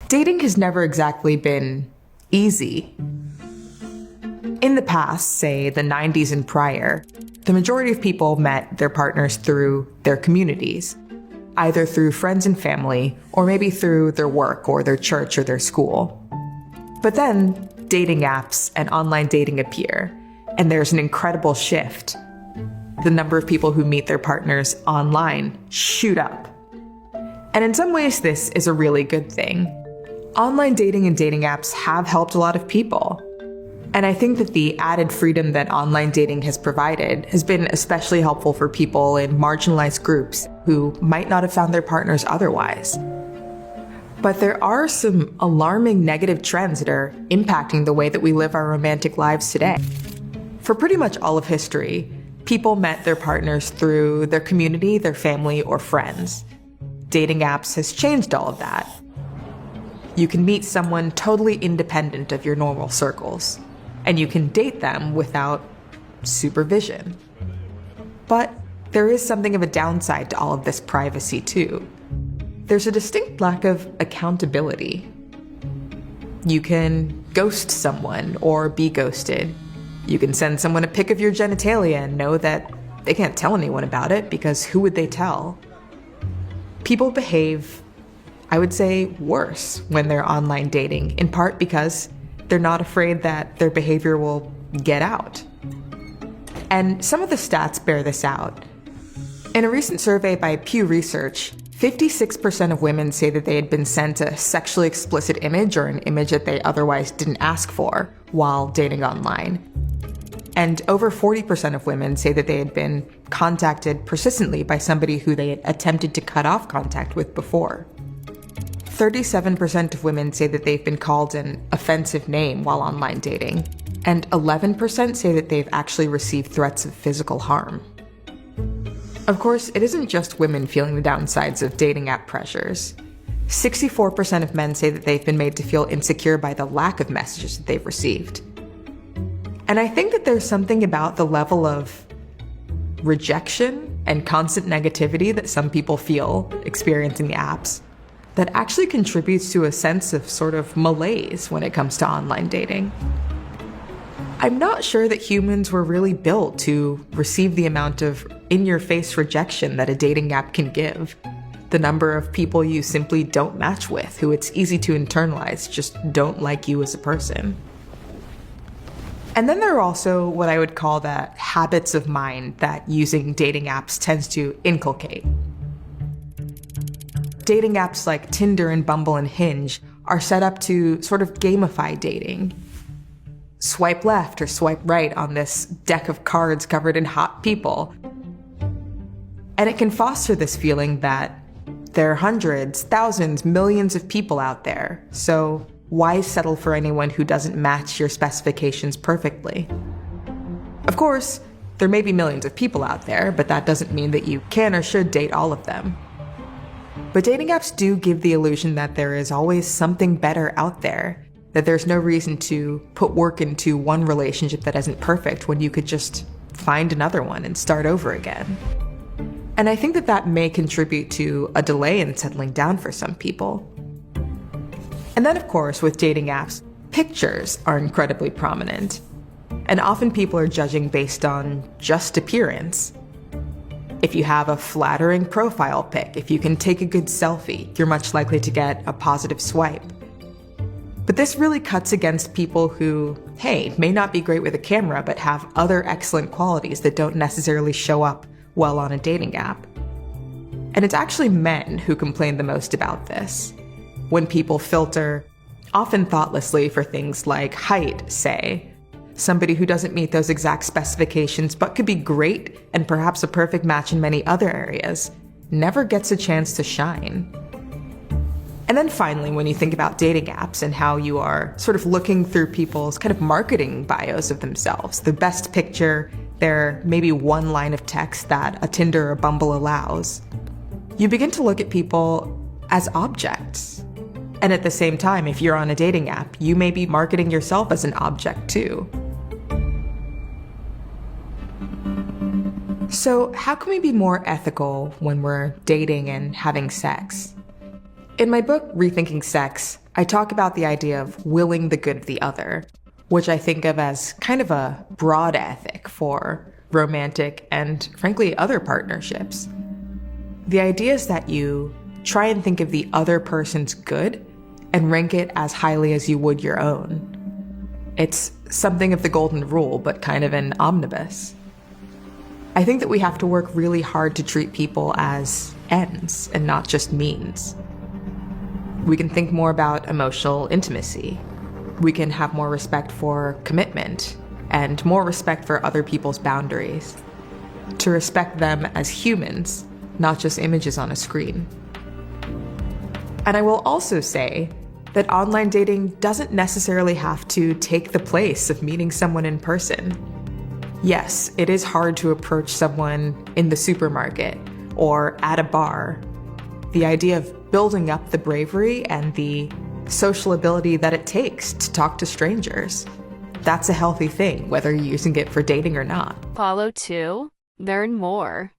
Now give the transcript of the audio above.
Dating has never exactly been easy. In the past, say the 90s and prior, the majority of people met their partners through their communities, either through friends and family, or maybe through their work or their church or their school. But then dating apps and online dating appear, and there's an incredible shift. The number of people who meet their partners online shoot up. And in some ways, this is a really good thing. Online dating and dating apps have helped a lot of people. And I think that the added freedom that online dating has provided has been especially helpful for people in marginalized groups who might not have found their partners otherwise. But there are some alarming negative trends that are impacting the way that we live our romantic lives today. For pretty much all of history, people met their partners through their community, their family, or friends. Dating apps has changed all of that. You can meet someone totally independent of your normal circles, and you can date them without supervision. But there is something of a downside to all of this privacy too. There's a distinct lack of accountability. You can ghost someone or be ghosted. You can send someone a pic of your genitalia and know that they can't tell anyone about it because who would they tell? People behave, I would say, worse when they're online dating, in part because they're not afraid that their behavior will get out. And some of the stats bear this out. In a recent survey by Pew Research, 56% of women say that they had been sent a sexually explicit image or an image that they otherwise didn't ask for while dating online. And over 40% of women say that they had been contacted persistently by somebody who they had attempted to cut off contact with before. 37% of women say that they've been called an offensive name while online dating, and 11% say that they've actually received threats of physical harm. Of course, it isn't just women feeling the downsides of dating app pressures. 64% of men say that they've been made to feel insecure by the lack of messages that they've received. And I think that there's something about the level of rejection and constant negativity that some people feel experiencing the apps that actually contributes to a sense of sort of malaise when it comes to online dating. I'm not sure that humans were really built to receive the amount of in-your-face rejection that a dating app can give. The number of people you simply don't match with, who it's easy to internalize just don't like you as a person. And then there are also what I would call the habits of mind that using dating apps tends to inculcate. Dating apps like Tinder and Bumble and Hinge are set up to sort of gamify dating. Swipe left or swipe right on this deck of cards covered in hot people. And it can foster this feeling that there are hundreds, thousands, millions of people out there, so why settle for anyone who doesn't match your specifications perfectly? Of course, there may be millions of people out there, but that doesn't mean that you can or should date all of them. But dating apps do give the illusion that there is always something better out there, that there's no reason to put work into one relationship that isn't perfect when you could just find another one and start over again. And I think that that may contribute to a delay in settling down for some people. And then, of course, with dating apps, pictures are incredibly prominent. And often people are judging based on just appearance. If you have a flattering profile pic, if you can take a good selfie, you're much likely to get a positive swipe. But this really cuts against people who, hey, may not be great with a camera, but have other excellent qualities that don't necessarily show up well on a dating app. And it's actually men who complain the most about this. When people filter, often thoughtlessly, for things like height, say, somebody who doesn't meet those exact specifications but could be great and perhaps a perfect match in many other areas, never gets a chance to shine. And then finally, when you think about dating apps and how you are sort of looking through people's kind of marketing bios of themselves, the best picture, their maybe one line of text that a Tinder or Bumble allows, you begin to look at people as objects. And at the same time, if you're on a dating app, you may be marketing yourself as an object too. So how can we be more ethical when we're dating and having sex? In my book, Rethinking Sex, I talk about the idea of willing the good of the other, which I think of as kind of a broad ethic for romantic and, frankly, other partnerships. The idea is that you try and think of the other person's good and rank it as highly as you would your own. It's something of the golden rule, but kind of an omnibus. I think that we have to work really hard to treat people as ends and not just means. We can think more about emotional intimacy. We can have more respect for commitment and more respect for other people's boundaries. To respect them as humans, not just images on a screen. And I will also say that online dating doesn't necessarily have to take the place of meeting someone in person. Yes, it is hard to approach someone in the supermarket or at a bar. The idea of building up the bravery and the social ability that it takes to talk to strangers. That's a healthy thing, whether you're using it for dating or not. Follow to learn more.